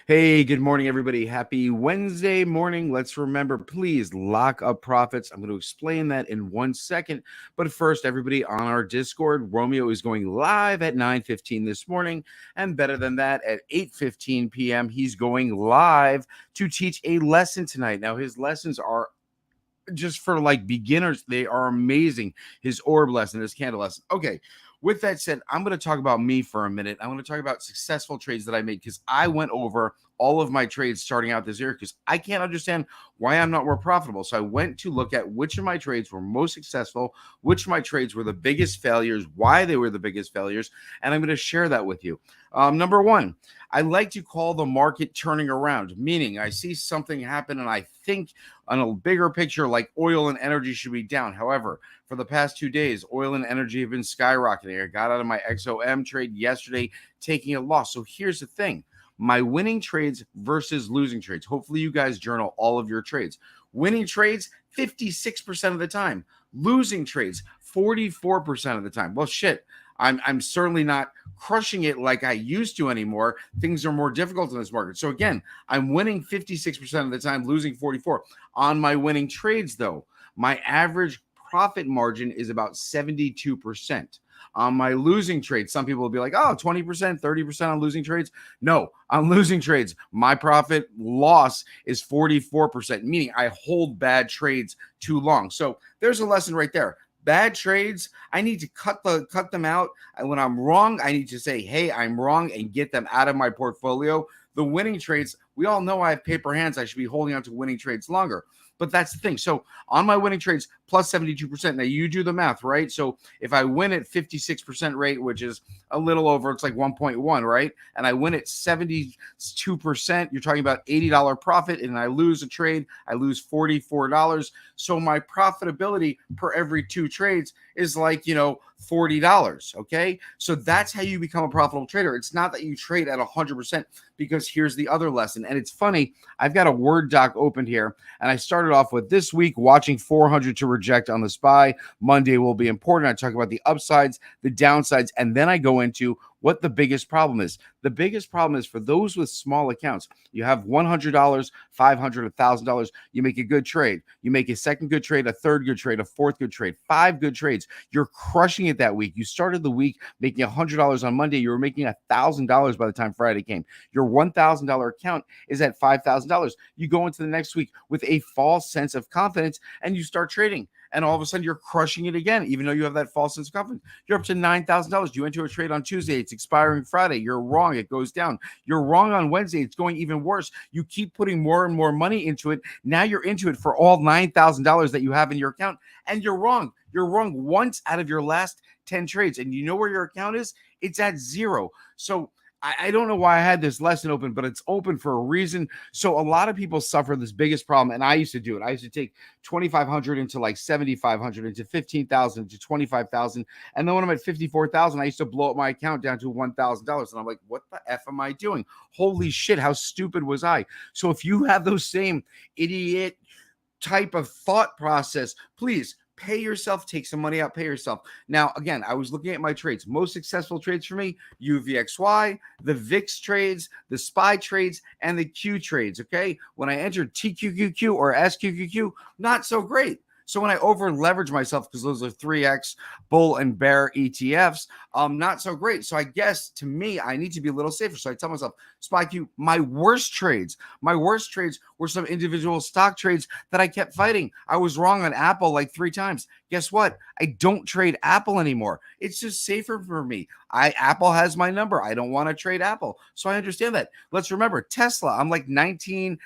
Hey, good morning, everybody. Happy Wednesday morning. Let's remember, please lock up profits. I'm going to explain that in 1 second. But first, everybody on our Discord, Romeo is going live at 9:15 this morning. And better than that, at 8:15 p.m., he's going live to teach a lesson tonight. Now, his lessons are just for like beginners, they are amazing. His orb lesson, his candle lesson. Okay. With that said, I'm going to talk about me for a minute. I want to talk about successful trades that I made because I went over all of my trades starting out this year because I can't understand why I'm not more profitable. So I went to look at which of my trades were most successful, which of my trades were the biggest failures, why they were the biggest failures, and I'm going to share that with you. Number one, I like to call the market turning around, meaning I see something happen and I think on a bigger picture, like oil and energy should be down. However, for the past 2 days, oil and energy have been skyrocketing. I got out of my XOM trade yesterday, taking a loss. So here's the thing. My winning trades versus losing trades. Hopefully you guys journal all of your trades. Winning trades 56% of the time. Losing trades 44% of the time. Well, shit. I'm certainly not crushing it like I used to anymore. Things are more difficult in this market. So again, I'm winning 56% of the time, losing 44. On my winning trades, though, my average profit margin is about 72%. On my losing trades, some people will be like, oh, 20%, 30% on losing trades. No, on losing trades, my profit loss is 44%, meaning I hold bad trades too long. So there's a lesson right there. Bad trades, I need to cut them out. And when I'm wrong, I need to say, hey, I'm wrong and get them out of my portfolio. The winning trades, we all know I have paper hands. I should be holding on to winning trades longer. But that's the thing. So on my winning trades, plus 72%. Now you do the math, right? So if I win at 56% rate, which is a little over, it's like 1.1, right? And I win at 72%, you're talking about $80 profit. And I lose a trade, I lose $44. So my profitability per every two trades is like, $40. Okay. So that's how you become a profitable trader. It's not that you trade at 100%, because here's the other lesson. And it's funny. I've got a Word doc opened here, and I started off with this week watching 400 to reject on the SPY. Monday will be important. I talk about the upsides, the downsides, and then I go into what the biggest problem is. The biggest problem is for those with small accounts. You have $100, $500, $1,000. You make a good trade. You make a second good trade, a third good trade, a fourth good trade, 5 good trades. You're crushing it that week. You started the week making $100 on Monday. You were making $1,000 by the time Friday came. Your $1,000 account is at $5,000. You go into the next week with a false sense of confidence and you start trading. And all of a sudden you're crushing it again, even though you have that false sense of confidence. You're up to $9,000. You enter a trade on Tuesday. It's expiring Friday. You're wrong. It goes down. You're wrong on Wednesday. It's going even worse. You keep putting more and more money into it. Now you're into it for all $9,000 that you have in your account. And you're wrong. You're wrong once out of your last 10 trades. And you know where your account is? It's at zero. So I don't know why I had this lesson open, but it's open for a reason. So a lot of people suffer this biggest problem, and I used to do it. I used to take 2,500 into like 7,500 into 15,000 into 25,000, and then when I'm at 54,000, I used to blow up my account down to $1,000, and I'm like, what the f am I doing? Holy shit, how stupid was I? So if you have those same idiot type of thought process, please pay yourself, take some money out, pay yourself. Now, again, I was looking at my trades. Most successful trades for me, UVXY, the VIX trades, the SPY trades, and the Q trades, okay? When I entered TQQQ or SQQQ, not so great. So when I over leverage myself, because those are 3X bull and bear ETFs, not so great. So I guess to me, I need to be a little safer. So I tell myself, SpyQ, my worst trades were some individual stock trades that I kept fighting. I was wrong on Apple like 3 times. Guess what? I don't trade Apple anymore. It's just safer for me. Apple has my number. I don't want to trade Apple. So I understand that. Let's remember Tesla. I'm like 19-3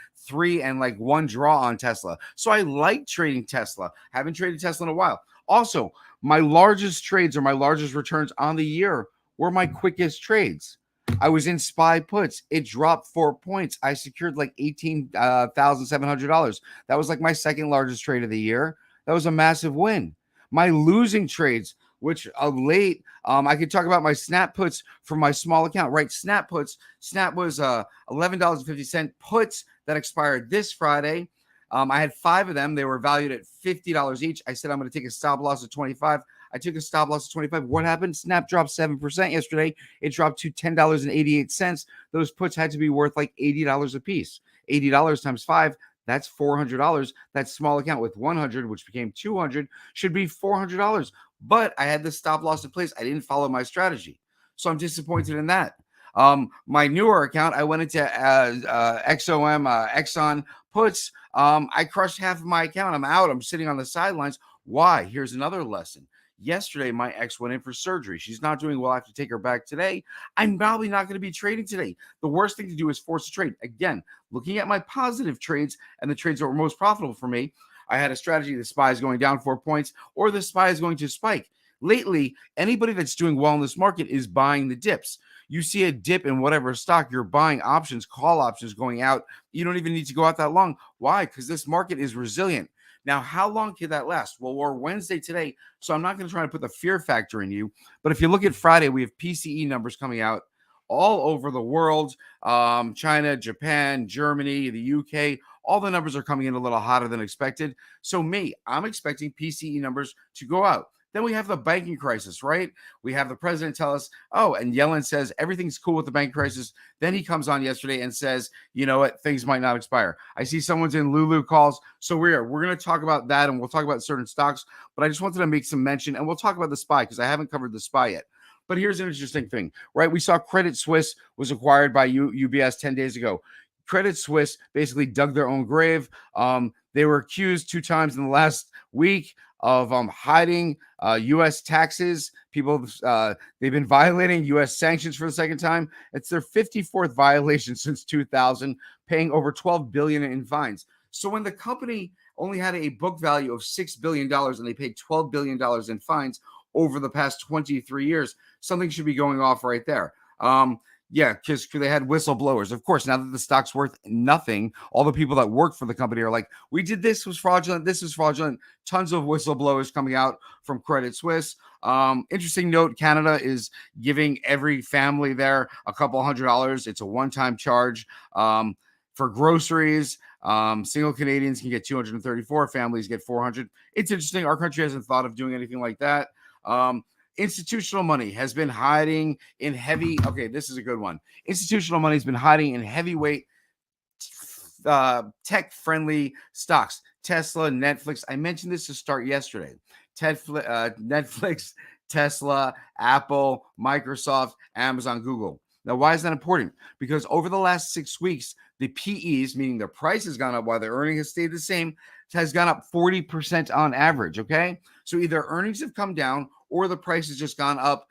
and like 1 draw on Tesla. So I like trading Tesla. Haven't traded Tesla in a while. Also, my largest trades or my largest returns on the year were my quickest trades. I was in SPY puts. It dropped 4 points. I secured like $18,700. That was like my second largest trade of the year. That was a massive win. My losing trades, which late, I could talk about my snap puts for my small account, right? Snap puts. Snap was $11.50 puts that expired this Friday. I had 5 of them. They were valued at $50 each. I said I'm going to take a stop loss of 25. I took a stop loss of 25. What happened? Snap dropped 7% yesterday. It dropped to $10.88. Those puts had to be worth like $80 a piece. $80 times 5, that's $400. That small account with 100, which became 200, should be $400. But I had the stop loss in place. I didn't follow my strategy. So I'm disappointed in that. My newer account, I went into Exxon puts. I crushed half of my account. I'm out. I'm sitting on the sidelines. Why? Here's another lesson. Yesterday, my ex went in for surgery. She's not doing well. I have to take her back today. I'm probably not going to be trading today. The worst thing to do is force a trade. Again, looking at my positive trades and the trades that were most profitable for me, I had a strategy. The SPY is going down 4 points or the SPY is going to spike. Lately, anybody that's doing well in this market is buying the dips. You see a dip in whatever stock, you're buying options, call options going out. You don't even need to go out that long. Why? Because this market is resilient. Now, how long can that last? Well, we're Wednesday today, so I'm not going to try to put the fear factor in you. But if you look at Friday, we have PCE numbers coming out all over the world. China, Japan, Germany, the UK, all the numbers are coming in a little hotter than expected. So I'm expecting PCE numbers to go out. Then we have the banking crisis, right? We have the president tell us, oh, and Yellen says everything's cool with the bank crisis. Then he comes on yesterday and says, you know what, things might not expire. I see someone's in Lulu calls. So we're going to talk about that, and we'll talk about certain stocks. But I just wanted to make some mention, and we'll talk about the SPY because I haven't covered the SPY yet. But here's an interesting thing, right? We saw Credit Suisse was acquired by UBS 10 days ago. Credit Suisse basically dug their own grave. They were accused 2 times in the last week of hiding U.S. taxes. People, they've been violating U.S. sanctions for the second time. It's their 54th violation since 2000, paying over $12 billion in fines. So when the company only had a book value of $6 billion and they paid $12 billion in fines over the past 23 years, something should be going off right there. Yeah, because they had whistleblowers. Of course, now that the stock's worth nothing, all the people that work for the company are like, we did this was fraudulent. This was fraudulent. Tons of whistleblowers coming out from Credit Suisse. Interesting note, Canada is giving every family there a couple $100. It's a one-time charge for groceries. Single Canadians can get 234. Families get 400. It's interesting. Our country hasn't thought of doing anything like that. Institutional money has been hiding in heavy. Okay, this is a good one. Institutional money has been hiding in heavyweight tech-friendly stocks. Tesla, Netflix. I mentioned this to start yesterday. Netflix, Tesla, Apple, Microsoft, Amazon, Google. Now, why is that important? Because over the last 6 weeks, the PEs, meaning their price has gone up while their earnings has stayed the same, has gone up 40% on average, okay? So either earnings have come down or the price has just gone up.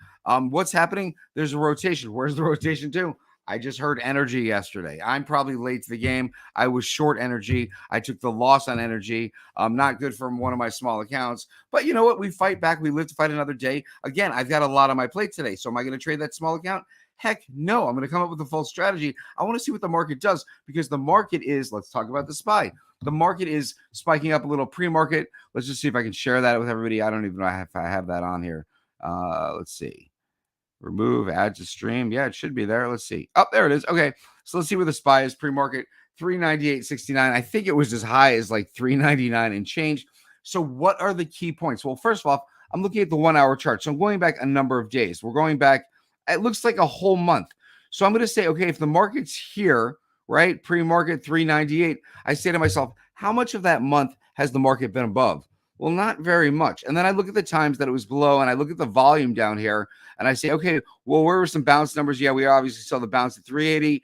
What's happening? There's a rotation. Where's the rotation to? I just heard energy yesterday. I'm probably late to the game. I was short energy. I took the loss on energy. Not good from one of my small accounts. But you know what? We fight back. We live to fight another day. Again, I've got a lot on my plate today. So am I going to trade that small account? Heck no. I'm going to come up with a full strategy. I want to see what the market does because the market is, let's talk about the SPY. The market is spiking up a little pre-market. Let's just see if I can share that with everybody. I don't even know if I have that on here. Let's see. Remove, add to stream. Yeah, it should be there. Let's see. Oh, there it is. Okay. So let's see where the SPY is pre-market. 398.69. I think it was as high as like 399 and change. So what are the key points? Well, first of all, I'm looking at the 1 hour chart. So I'm going back a number of days. We're going back, it looks like a whole month. So I'm going to say, okay, if the market's here, right, pre-market 398, I say to myself, how much of that month has the market been above? Well, not very much. And then I look at the times that it was below and I look at the volume down here and I say, okay, well, where were some bounce numbers? Yeah, we obviously saw the bounce at 380.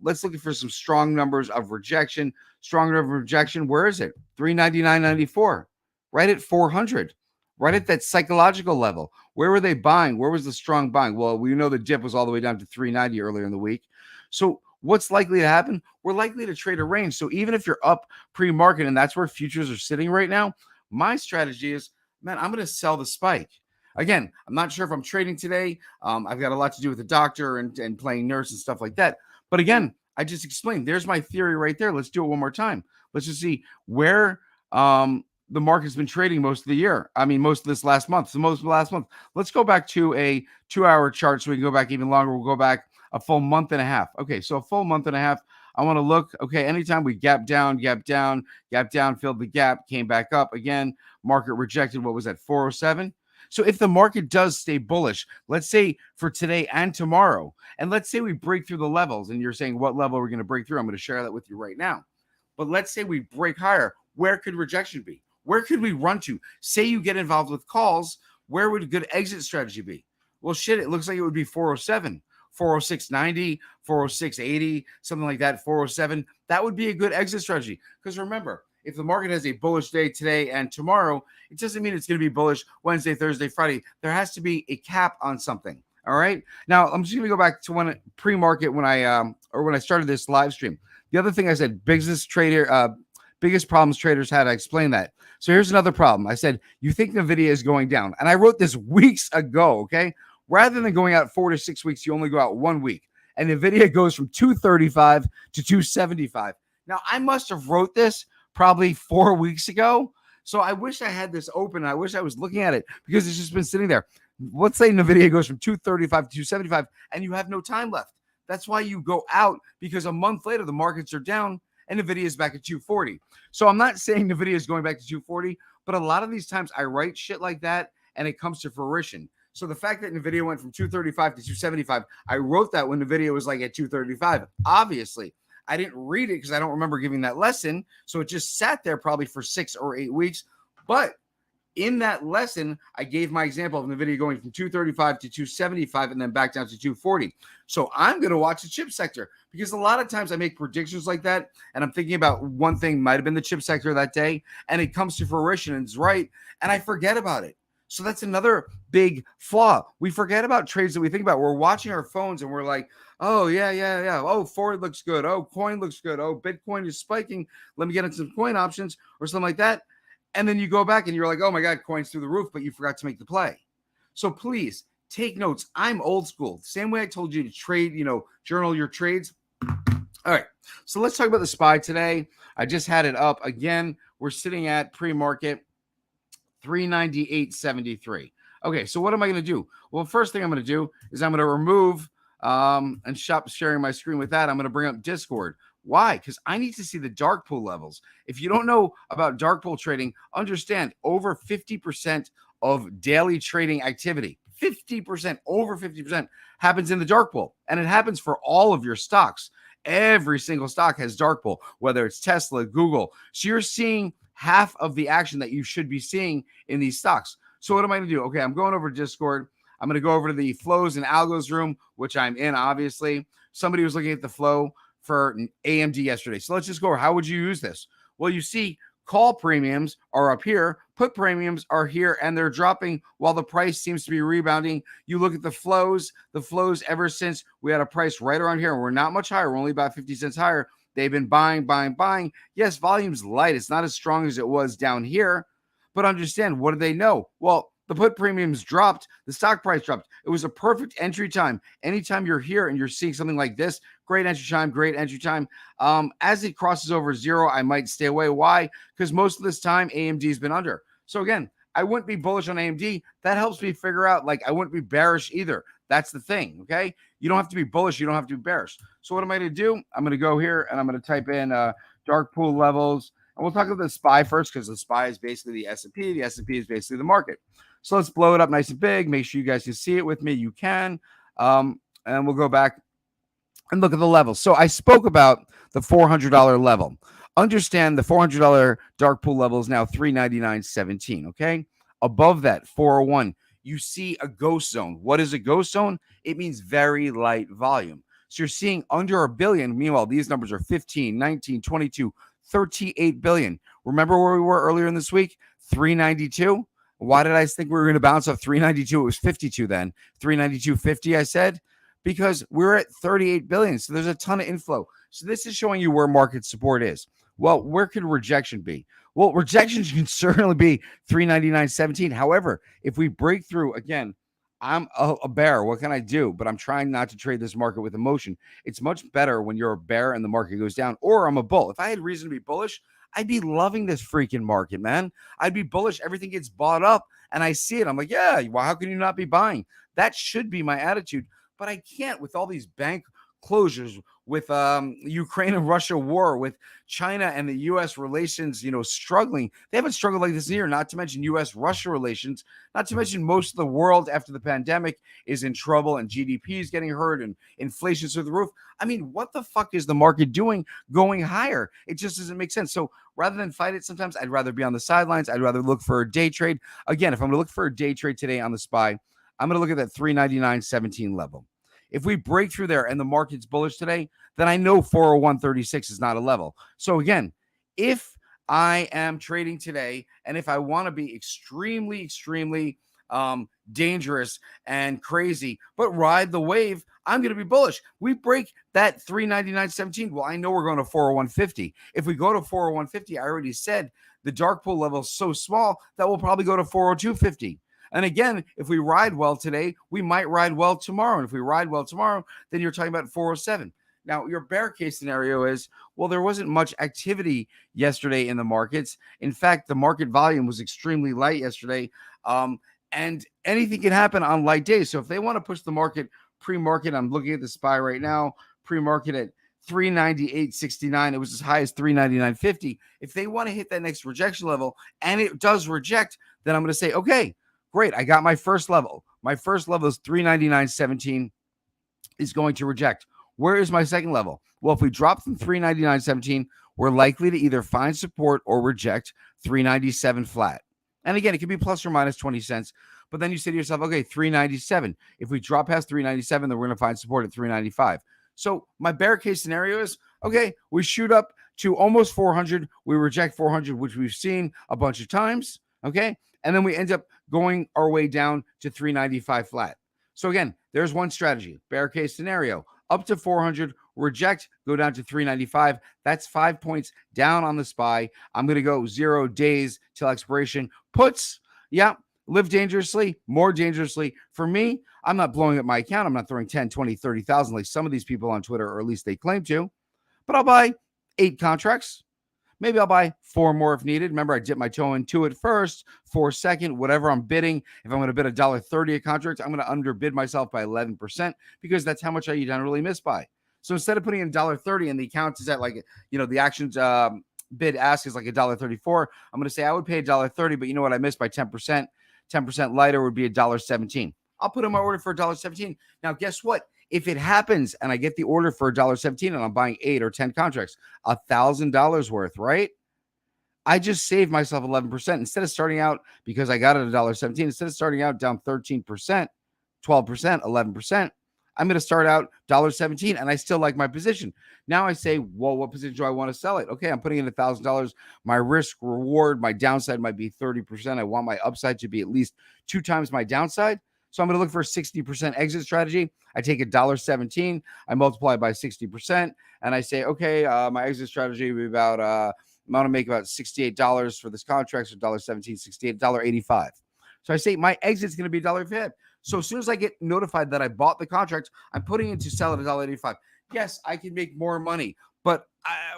Let's look for some strong numbers of rejection. Strong number of rejection. Where is it? 399.94, right at 400, right at that psychological level. Where were they buying? Where was the strong buying? Well, we know the dip was all the way down to 390 earlier in the week. So what's likely to happen? We're likely to trade a range. So even if you're up pre-market and that's where futures are sitting right now, my strategy is, man, I'm going to sell the spike. Again, I'm not sure if I'm trading today. I've got a lot to do with the doctor and playing nurse and stuff like that. But again, I just explained. There's my theory right there. Let's do it one more time. Let's just see where the market's been trading most of the year. I mean, most of this last month. So most of the last month. Let's go back to a 2 hour chart so we can go back even longer. We'll go back a full month and a half. Okay, so a full month and a half. I want to look, okay, anytime we gap down, filled the gap, came back up again, market rejected, what was that, 407? So if the market does stay bullish, let's say for today and tomorrow, and let's say we break through the levels, and you're saying what level are we going to break through? I'm going to share that with you right now. But let's say we break higher, where could rejection be? Where could we run to? Say you get involved with calls, where would a good exit strategy be? Well, shit, it looks like it would be 407, 406.90, 406.80, something like that, 407. That would be a good exit strategy. Because remember, if the market has a bullish day today and tomorrow, it doesn't mean it's going to be bullish Wednesday, Thursday, Friday. There has to be a cap on something. All right. Now I'm just going to go back to when pre-market when I started this live stream. The other thing I said, biggest problems traders had. I explained that. So here's another problem. I said, you think NVIDIA is going down. And I wrote this weeks ago, okay? Rather than going out 4 to 6 weeks, you only go out 1 week. And NVIDIA goes from 235 to 275. Now, I must have wrote this probably 4 weeks ago. So I wish I had this open. I wish I was looking at it because it's just been sitting there. Let's say NVIDIA goes from 235 to 275 and you have no time left. That's why you go out, because a month later, the markets are down and NVIDIA is back at 240. So I'm not saying NVIDIA is going back to 240, but a lot of these times I write shit like that and it comes to fruition. So the fact that NVIDIA went from 235 to 275, I wrote that when NVIDIA was like at 235. Obviously, I didn't read it because I don't remember giving that lesson. So it just sat there probably for 6 or 8 weeks. But in that lesson, I gave my example of NVIDIA going from 235 to 275 and then back down to 240. So I'm going to watch the chip sector because a lot of times I make predictions like that and I'm thinking about one thing might have been the chip sector that day and it comes to fruition and it's right and I forget about it. So that's another big flaw. We forget about trades that we think about. We're watching our phones and we're like, oh, yeah. Oh, Ford looks good. Oh, coin looks good. Oh, Bitcoin is spiking. Let me get into some coin options or something like that. And then you go back and you're like, oh my God, coin's through the roof, but you forgot to make the play. So please take notes. I'm old school. Same way I told you to trade, journal your trades. All right. So let's talk about the SPY today. I just had it up again. We're sitting at pre-market 398.73. Okay. So what am I going to do? Well, first thing I'm going to do is I'm going to remove and stop sharing my screen with that. I'm going to bring up Discord. Why? Because I need to see the dark pool levels. If you don't know about dark pool trading, understand over 50% of daily trading activity, 50%, over 50% happens in the dark pool. And it happens for all of your stocks. Every single stock has dark pool, whether it's Tesla, Google. So you're seeing half of the action that you should be seeing in these stocks. So what am I going to do? Okay, I'm going over to Discord. I'm going to go over to the flows and algos room, which I'm in, obviously. Somebody was looking at the flow for AMD yesterday. So let's just go over how would you use this? Well, you see call premiums are up here, put premiums are here, and they're dropping while the price seems to be rebounding. You look at the flows ever since we had a price right around here, and we're not much higher. We're only about 50 cents higher. They've been buying. Yes, volume's light. It's not as strong as it was down here, but understand, what do they know? Well, the put premiums dropped. The stock price dropped. It was a perfect entry time. Anytime you're here and you're seeing something like this, great entry time. As it crosses over zero, I might stay away. Why? Because most of this time, AMD has been under. So again, I wouldn't be bullish on AMD. That helps me figure out, I wouldn't be bearish either. That's the thing, okay? You don't have to be bullish. You don't have to be bearish. So what am I going to do? I'm going to go here and I'm going to type in dark pool levels. And we'll talk about the SPY first because the SPY is basically the S&P. The S&P is basically the market. So let's blow it up nice and big. Make sure you guys can see it with me. You can. And we'll go back and look at the levels. So I spoke about the $400 level. Understand the $400 dark pool level is now $399.17, okay? Above that, 401, you see a ghost zone. What is a ghost zone? It means very light volume. So you're seeing under a billion. Meanwhile, these numbers are 15, 19, 22, 38 billion. Remember where we were earlier in this week? 392. Why did I think we were going to bounce off 392? It was 52 then. 392.50, I said, because we're at 38 billion. So there's a ton of inflow. So this is showing you where market support is. Well, where could rejection be? Well, rejection can certainly be 399.17. However, if we break through, again, I'm a bear. What can I do? But I'm trying not to trade this market with emotion. It's much better when you're a bear and the market goes down, or I'm a bull. If I had reason to be bullish, I'd be loving this freaking market, man. I'd be bullish. Everything gets bought up and I see it. I'm like, yeah, well, how can you not be buying? That should be my attitude, but I can't with all these bank closures, with Ukraine and Russia war, with China and the U.S. relations, struggling. They haven't struggled like this year, not to mention U.S.-Russia relations, not to mention most of the world after the pandemic is in trouble and GDP is getting hurt and inflation's through the roof. I mean, what the fuck is the market doing going higher? It just doesn't make sense. So rather than fight it, sometimes I'd rather be on the sidelines. I'd rather look for a day trade. Again, if I'm going to look for a day trade today on the SPY, I'm going to look at that 399.17 level. If we break through there and the market's bullish today, then I know 401.36 is not a level. So again, if I am trading today and if I want to be extremely dangerous and crazy, but ride the wave, I'm going to be bullish. We break that 399.17. Well, I know we're going to 401.50. If we go to 401.50, I already said the dark pool level is so small that we'll probably go to 402.50. And again, if we ride well today, we might ride well tomorrow. And if we ride well tomorrow, then you're talking about 407. Now, your bear case scenario is, well, there wasn't much activity yesterday in the markets. In fact, the market volume was extremely light yesterday. And anything can happen on light days. So if they want to push the market pre-market, I'm looking at the SPY right now, pre-market at 398.69. It was as high as 399.50. If they want to hit that next rejection level and it does reject, then I'm going to say, okay, great. I got my first level. My first level is 399.17 is going to reject. Where is my second level? Well, if we drop from 399.17, we're likely to either find support or reject 397 flat. And again, it could be plus or minus 20 cents. But then you say to yourself, okay, 397. If we drop past 397, then we're going to find support at 395. So my bear case scenario is, okay, we shoot up to almost 400. We reject 400, which we've seen a bunch of times. Okay. And then we end up going our way down to 395 flat. So again, there's one strategy. Bear case scenario. Up to 400, reject, go down to 395. That's 5 points down on the SPY. I'm going to go 0 days till expiration. Puts, yeah, live dangerously, more dangerously. For me, I'm not blowing up my account. I'm not throwing 10, 20, 30,000 like some of these people on Twitter, or at least they claim to. But I'll buy 8 contracts. Maybe I'll buy 4 more if needed. Remember, I dip my toe into it first, 4 second, whatever I'm bidding. If I'm going to bid $1.30 a contract, I'm going to underbid myself by 11% because that's how much I generally miss by. So instead of putting in $1.30 and the account is at the actions bid ask is like $1.34, I'm going to say I would pay $1.30, but you know what? I missed by 10%. 10% lighter would be $1.17. I'll put in my order for $1.17. Now, guess what? If it happens and I get the order for $1.17 and I'm buying 8 or 10 contracts, $1,000 worth, right? I just saved myself 11%. Instead of starting out, because I got it at $1.17, instead of starting out down 13%, 12%, 11%, I'm going to start out $1.17 and I still like my position. Now I say, well, what position do I want to sell it? Okay, I'm putting in $1,000. My risk reward, my downside might be 30%. I want my upside to be at least 2 times my downside. So I'm going to look for a 60% exit strategy. I take $1.17, I multiply it by 60%, and I say, okay, my exit strategy will be about, I'm going to make about $68 for this contract, so $1.17, $68, $1.85. So I say my exit is going to be $1.05. So as soon as I get notified that I bought the contract, I'm putting in to sell at $1.85. Yes, I can make more money, but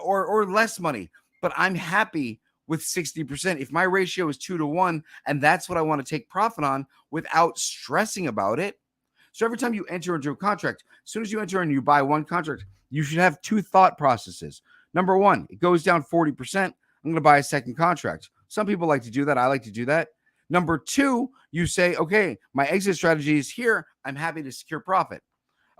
or less money, but I'm happy with 60%. If my ratio is 2-to-1, and that's what I want to take profit on without stressing about it. So every time you enter into a contract, as soon as you enter and you buy one contract, you should have 2 thought processes. Number 1, it goes down 40%. I'm going to buy a second contract. Some people like to do that. I like to do that. Number 2, you say, okay, my exit strategy is here. I'm happy to secure profit.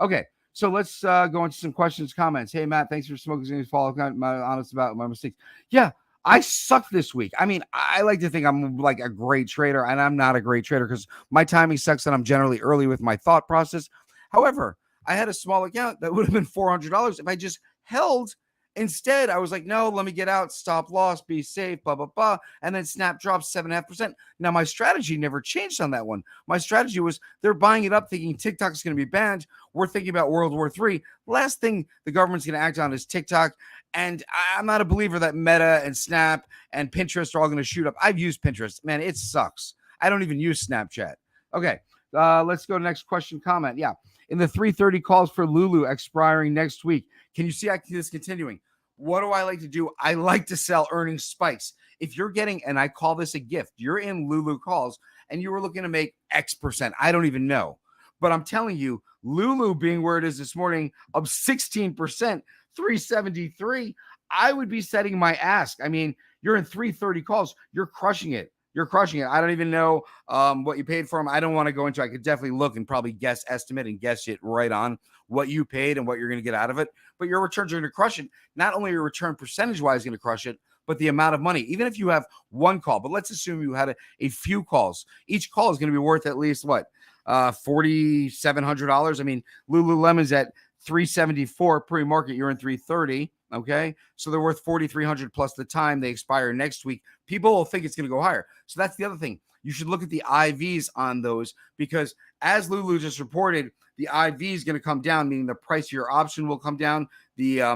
Okay. So let's go into some questions, comments. Hey, Matt, thanks for smoking. Follow my honest about my mistakes. Yeah. I suck this week. I mean, I like to think I'm like a great trader, and I'm not a great trader because my timing sucks and I'm generally early with my thought process. However, I had a small account that would have been $400 if I just held. Instead, I was like, no, let me get out, stop loss, be safe, blah, blah, blah. And then snap drops 7.5%. Now, my strategy never changed on that one. My strategy was they're buying it up thinking TikTok is going to be banned. We're thinking about World War III. Last thing the government's going to act on is TikTok. And I'm not a believer that Meta and Snap and Pinterest are all going to shoot up. I've used Pinterest. Man, it sucks. I don't even use Snapchat. Okay, let's go to next question, comment. Yeah. In the 3:30 calls for Lulu expiring next week, can you see this continuing? What do I like to do? I like to sell earnings spikes. If you're getting, and I call this a gift, you're in Lulu calls and you were looking to make X%. I don't even know. But I'm telling you, Lulu being where it is this morning, up 16%, 373. I would be setting my ask. I mean, you're in 330 calls. You're crushing it. You're crushing it. I don't even know what you paid for them. I don't want to go into. I could definitely look and probably guess estimate and guess it right on what you paid and what you're going to get out of it. But your returns are going to crush it. Not only your return percentage wise going to crush it, but the amount of money. Even if you have one call, but let's assume you had a few calls. Each call is going to be worth at least what $4,700. I mean, Lululemon's at 374 pre-market. You're in 330. Okay, so they're worth 4,300 plus the time they expire next week. People will think it's going to go higher. So that's the other thing. You should look at the IVs on those because as Lulu just reported, the IV is going to come down, meaning the price of your option will come down.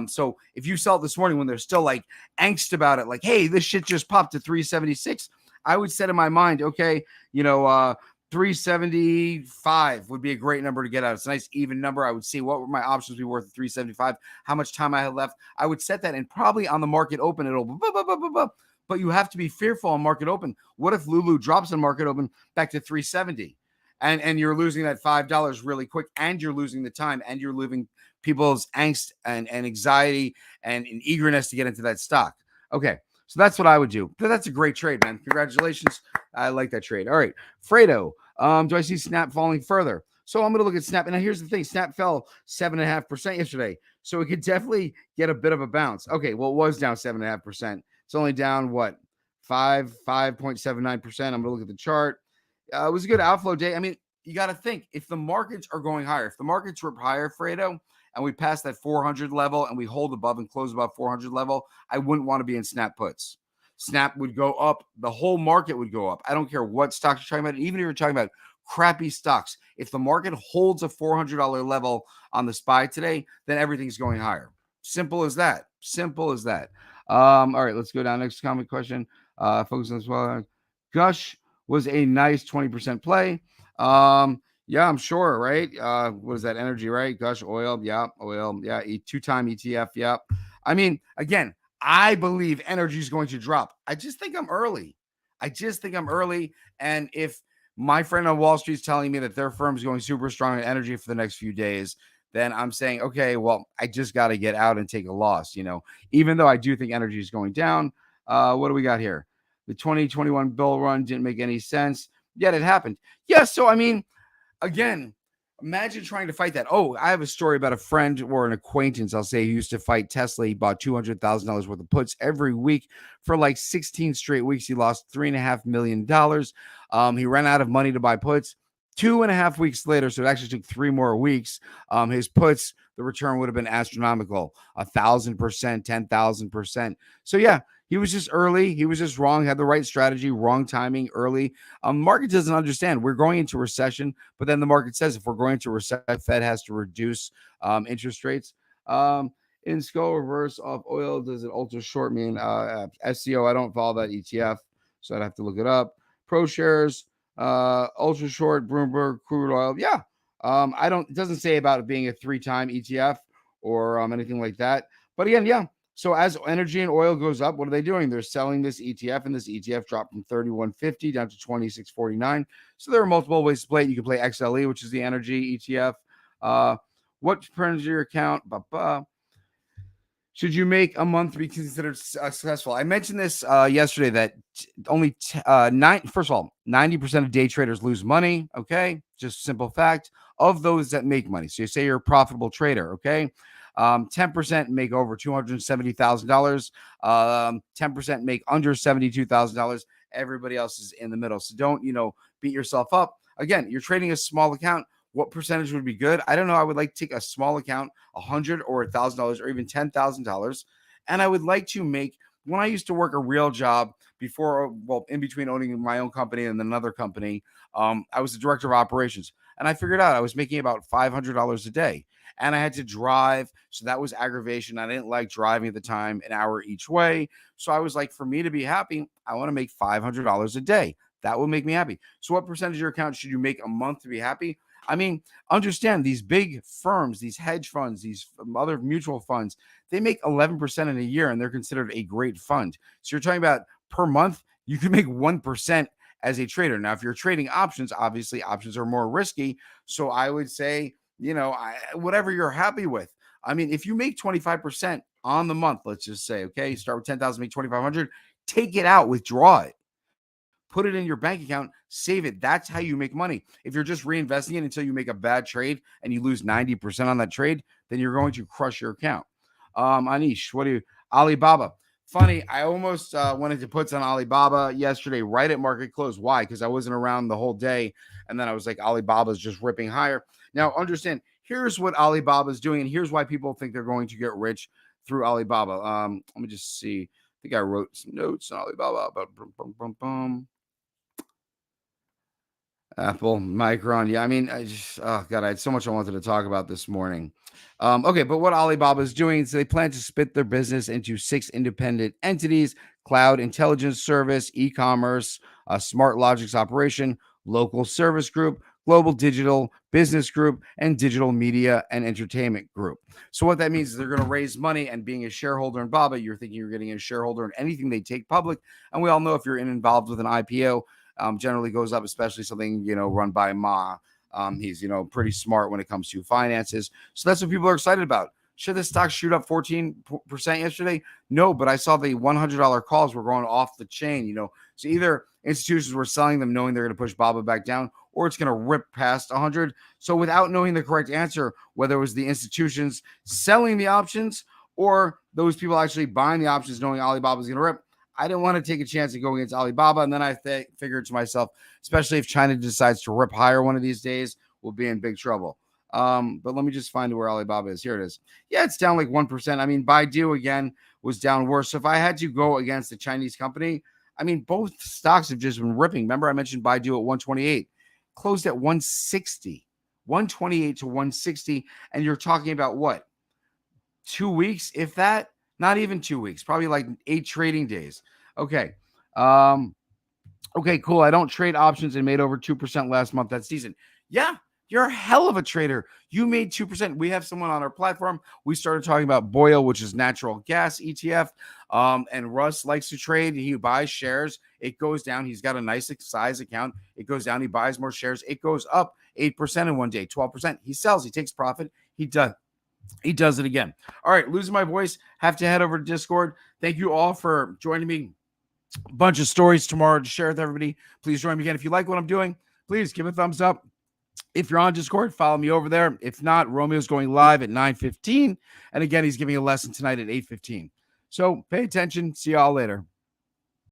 So if you sell it this morning when there's still like angst about it, like, hey, this shit just popped to 376, I would set in my mind, okay, 375 would be a great number to get out. It's a nice even number. I would see what would my options be worth at 375, how much time I had left. I would set that, and probably on the market open, but you have to be fearful on market open. What if Lulu drops on market open back to 370? And you're losing that $5 really quick, and you're losing the time, and you're losing people's angst and anxiety and eagerness to get into that stock. Okay, so that's what I would do. But that's a great trade, man. Congratulations. I like that trade. All right, Fredo, do I see Snap falling further? So I'm going to look at Snap. And now here's the thing. Snap fell 7.5% yesterday. So it could definitely get a bit of a bounce. Okay, well, it was down 7.5%. It's only down, what, 5.79%. I'm going to look at the chart. It was a good outflow day. I mean, you got to think, if the markets are going higher, if the markets rip higher, Fredo, and we pass that 400 level and we hold above and close above 400 level, I wouldn't want to be in Snap puts. Snap would go up. The whole market would go up. I don't care what stocks you're talking about. Even if you're talking about crappy stocks, if the market holds a $400 level on the SPY today, then everything's going higher. Simple as that. Simple as that. All right, let's go down. Next comment question. Focus on this well. Gush was a nice 20% play. Yeah, I'm sure, right? What is that? Energy, right? Gush, oil. Yeah, oil. Yeah, two-time ETF. Yeah. I mean, again, I believe energy is going to drop. I just think I'm early. And if my friend on Wall Street is telling me that their firm is going super strong in energy for the next few days, then I'm saying, okay, well, I just got to get out and take a loss, even though I do think energy is going down. What do we got here? The 2021 bull run didn't make any sense, yet it happened. Yeah, so I mean, again, imagine trying to fight that. Oh, I have a story about a friend or an acquaintance, I'll say, who used to fight Tesla. He bought $200,000 worth of puts every week for like 16 straight weeks. He lost $3.5 million. He ran out of money to buy puts. 2.5 weeks later, so it actually took 3 more weeks, his puts, the return would have been astronomical, 1,000%, 10,000%. So yeah, he was just early. He was just wrong, had the right strategy, wrong timing early. Market doesn't understand. We're going into recession, but then the market says if we're going into recession, Fed has to reduce interest rates. In SCO reverse off oil, does it ultra short mean? SCO, I don't follow that ETF, so I'd have to look it up. Pro shares, ultra short, Bloomberg, crude oil. Yeah. It doesn't say about it being a 3-time ETF or anything like that. But again, yeah. So as energy and oil goes up, what are they doing? They're selling this ETF, and this ETF dropped from 31.50 down to 26.49. So there are multiple ways to play it. You can play XLE, which is the energy ETF. What percentage of your account? Should you make a month to be considered successful? I mentioned this yesterday that only 90% of day traders lose money. Okay, just simple fact. Of those that make money, so you say you're a profitable trader. Okay, 10% make over $270,000. 10% make under $72,000. Everybody else is in the middle. So don't beat yourself up. Again, you're trading a small account. What percentage would be good? I don't know. I would like to take a small account, $100 or $1,000 or even $10,000. And I would like to make, when I used to work a real job before, well, in between owning my own company and another company, I was the director of operations. And I figured out I was making about $500 a day. And I had to drive. So that was aggravation. I didn't like driving at the time, an hour each way. So I was like, for me to be happy, I want to make $500 a day. That will make me happy. So what percentage of your account should you make a month to be happy? I mean, understand these big firms, these hedge funds, these other mutual funds, they make 11% in a year and they're considered a great fund. So you're talking about per month, you can make 1% as a trader. Now, if you're trading options, obviously options are more risky. So I would say, whatever you're happy with. I mean, if you make 25% on the month, let's just say, okay, start with 10,000, make 2,500, take it out, withdraw it, put it in your bank account, save it. That's how you make money. If you're just reinvesting it until you make a bad trade and you lose 90% on that trade, then you're going to crush your account. Anish, Alibaba. Funny, I almost wanted to put on Alibaba yesterday right at market close. Why? Because I wasn't around the whole day. And then I was like, Alibaba's just ripping higher. Now, understand, here's what Alibaba's doing, and here's why people think they're going to get rich through Alibaba. Let me just see. I think I wrote some notes on Alibaba. Apple, Micron. Yeah, I mean, oh God, I had so much I wanted to talk about this morning. Okay, but what Alibaba is doing is they plan to split their business into 6 independent entities: cloud intelligence service, e-commerce, smart logics operation, local service group, global digital business group, and digital media and entertainment group. So what that means is they're going to raise money, and being a shareholder in Baba, you're thinking you're getting a shareholder in anything they take public. And we all know if you're involved with an IPO, generally goes up, especially something, run by Ma. He's, pretty smart when it comes to finances. So that's what people are excited about. Should the stock shoot up 14% yesterday? No, but I saw the $100 calls were going off the chain, So either institutions were selling them knowing they're going to push Baba back down, or it's going to rip past 100. So without knowing the correct answer, whether it was the institutions selling the options or those people actually buying the options knowing Alibaba is going to rip, I didn't want to take a chance of going against Alibaba. And then I figured to myself, especially if China decides to rip higher one of these days, we'll be in big trouble. But let me just find where Alibaba is. Here it is. Yeah, it's down like 1%. I mean, Baidu, again, was down worse. So if I had to go against the Chinese company, I mean, both stocks have just been ripping. Remember, I mentioned Baidu at 128, closed at 160, 128 to 160. And you're talking about what? 2 weeks, if that? Not even 2 weeks, probably like 8 trading days. Okay. Okay, cool. I don't trade options and made over 2% last month. That's decent. Yeah, you're a hell of a trader. You made 2%. We have someone on our platform. We started talking about BOIL, which is natural gas ETF. And Russ likes to trade. He buys shares. It goes down. He's got a nice size account. It goes down. He buys more shares. It goes up 8% in one day, 12%. He sells. He takes profit. He does it again. All right, losing my voice. Have to head over to Discord. Thank you all for joining me. A bunch of stories tomorrow to share with everybody. Please join me again. If you like what I'm doing, please give a thumbs up. If you're on Discord, follow me over there. If not, Romeo's going live at 9:15. And again, he's giving a lesson tonight at 8:15. So pay attention. See y'all later.